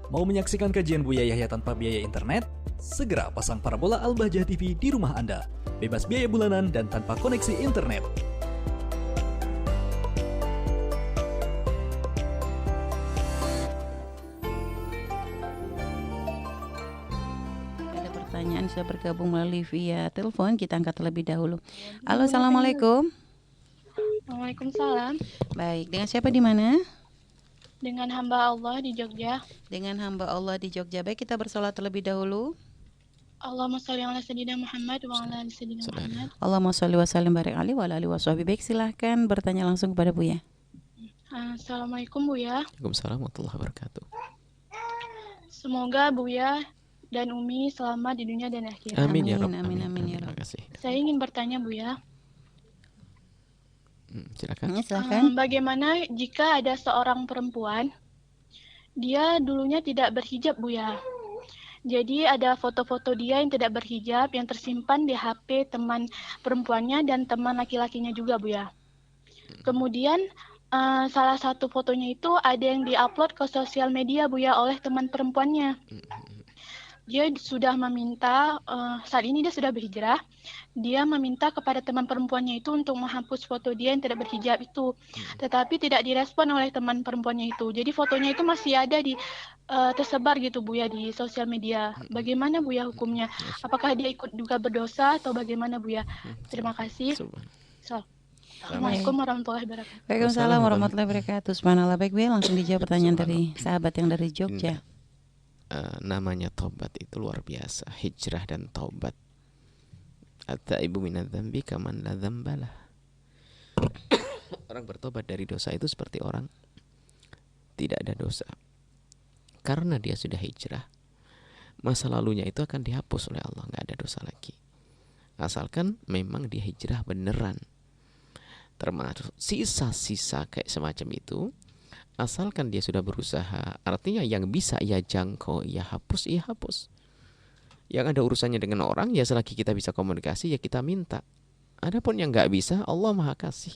Mau menyaksikan kajian Buya Yahya tanpa biaya internet? Segera pasang parabola Al-Bahjah TV di rumah Anda. Bebas biaya bulanan dan tanpa koneksi internet. Ada pertanyaan sudah bergabung melalui via telepon, kita angkat terlebih dahulu. Halo, assalamualaikum. Waalaikumsalam. Baik, dengan siapa di mana? Dengan hamba Allah di Jogja. Dengan hamba Allah di Jogja. Baik, kita bersolat terlebih dahulu. Allahumma sholli ala sayyidina Muhammad wa ala ali sayyidina Muhammad. Allahumma sholli wa sallim barik alaihi wa ala alihi washabihi. Baik, silahkan bertanya langsung kepada Buya. Assalamualaikum Buya. Waalaikumsalam warahmatullahi wabarakatuh. Semoga Buya dan Umi selamat di dunia dan akhirat. Amin ya Amin, Rabb. amin, ya Terima Rabb. kasih. Saya ingin bertanya Buya, Ya, Silakan. silahkan. bagaimana jika ada seorang perempuan, dia dulunya tidak berhijab Buya. Jadi ada foto-foto dia yang tidak berhijab yang tersimpan di HP teman perempuannya dan teman laki-lakinya juga Buya. Kemudian salah satu fotonya itu ada yang diupload ke sosial media Buya oleh teman perempuannya. Dia sudah meminta, saat ini dia sudah berhijrah, dia meminta kepada teman perempuannya itu untuk menghapus foto dia yang tidak berhijab itu. Tetapi tidak direspon oleh teman perempuannya itu. Jadi fotonya itu masih ada di tersebar gitu Buya di sosial media. Bagaimana Buya hukumnya? Apakah dia ikut juga berdosa atau bagaimana Buya? Terima kasih. Assalamualaikum warahmatullahi wabarakatuh. Waalaikumsalam warahmatullahi wabarakatuh. Subhanallah. Baik, Buya, langsung dijawab pertanyaan dari sahabat yang dari Jogja. Namanya taubat itu luar biasa. Hijrah dan taubat. At-taibu minadz-dzambi kaman la dzambalah. Orang bertobat dari dosa itu seperti orang tidak ada dosa. Karena dia sudah hijrah, masa lalunya itu akan dihapus oleh Allah, nggak ada dosa lagi. Asalkan memang dia hijrah beneran. Termasuk sisa-sisa kayak semacam itu, asalkan dia sudah berusaha, artinya yang bisa ia jangkau, ia hapus. Yang ada urusannya dengan orang, ya selagi kita bisa komunikasi, ya kita minta. Adapun yang nggak bisa, Allah Maha Kasih.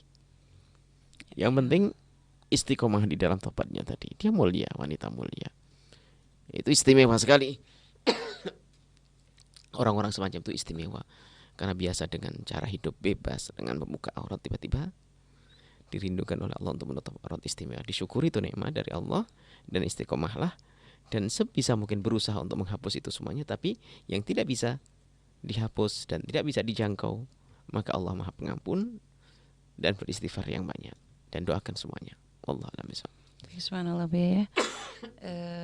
Yang penting istiqomah di dalam tobatnya tadi. Dia mulia, wanita mulia. Itu istimewa sekali. Orang-orang semacam itu istimewa. Karena biasa dengan cara hidup bebas, dengan membuka aurat, tiba-tiba dirindukan oleh Allah untuk menutup aurat, istimewa. Disyukuri itu nikmat dari Allah dan istiqomahlah, dan sebisa mungkin berusaha untuk menghapus itu semuanya. Tapi yang tidak bisa dihapus dan tidak bisa dijangkau, maka Allah Maha Pengampun dan beristighfar yang banyak dan doakan semuanya. Allah a'lam bishawab. Subhanallah, Buya.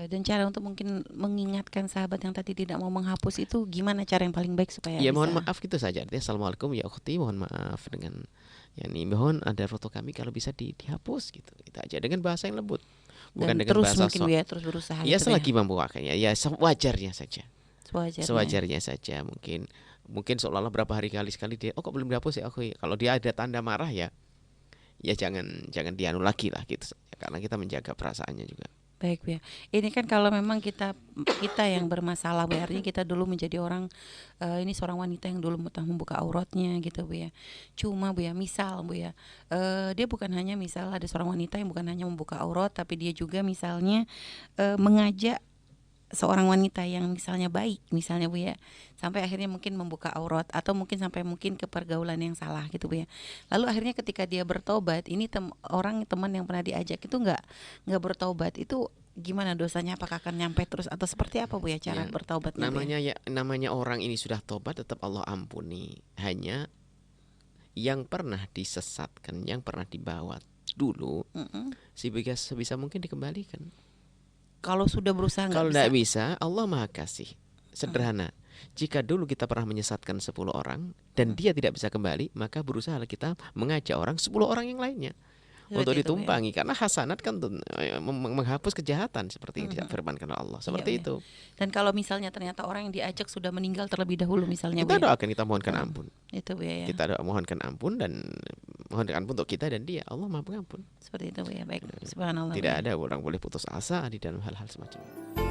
Dan cara untuk mungkin mengingatkan sahabat yang tadi tidak mau menghapus itu gimana cara yang paling baik supaya Ya bisa? mohon maaf gitu saja. Artinya assalamualaikum ya ukhti, mohon maaf dengan mohon ada foto kami kalau bisa dihapus gitu. Itu aja dengan bahasa yang lembut. Bukan Dan dengan terus bahasa mungkin Buya terus berusaha ya gitu, selagi mampu makanya. Ya sewajarnya saja. Sewajarnya saja. Mungkin seolah-olah berapa hari sekali dia, oh kok belum dihapus ya? Oke, kalau dia ada tanda marah ya jangan dianu lagi lah gitu saja. Karena kita menjaga perasaannya juga. Baik, Buya. Ini kan kalau memang kita yang bermasalah, Buya, artinya kita dulu menjadi orang ini seorang wanita yang dulu membuka auratnya gitu, Buya. Cuma Buya, misal Buya, dia bukan hanya misal ada seorang wanita yang bukan hanya membuka aurat, tapi dia juga misalnya mengajak seorang wanita yang misalnya baik, misalnya Buya, sampai akhirnya mungkin membuka aurat atau mungkin sampai mungkin ke pergaulan yang salah gitu Buya. Lalu akhirnya ketika dia bertobat, ini teman yang pernah diajak itu nggak bertobat, itu gimana dosanya? Apakah akan nyampe terus atau seperti apa Buya cara bertobatnya? Namanya orang ini sudah tobat tetap Allah ampuni. Hanya yang pernah disesatkan, yang pernah dibawa dulu, sebisa mungkin dikembalikan. Kalau sudah berusaha kalau tidak bisa, Allah Maha Kasih. Sederhana. Jika dulu kita pernah menyesatkan 10 orang dan dia tidak bisa kembali, maka berusaha kita mengajak 10 orang yang lainnya untuk ditumpangi, karena hasanat kan menghapus kejahatan seperti yang difirmankan oleh Allah. Seperti itu. Dan kalau misalnya ternyata orang yang diajak sudah meninggal terlebih dahulu misalnya, kita doakan, kita mohonkan ampun. Itu Buya, ya. Kita mohonkan ampun dan mohonkan ampun untuk kita dan dia. Allah Maha Pengampun. Seperti itu Buya. Baik. Subhanallah. Tidak ada orang boleh putus asa di dalam hal-hal semacam itu.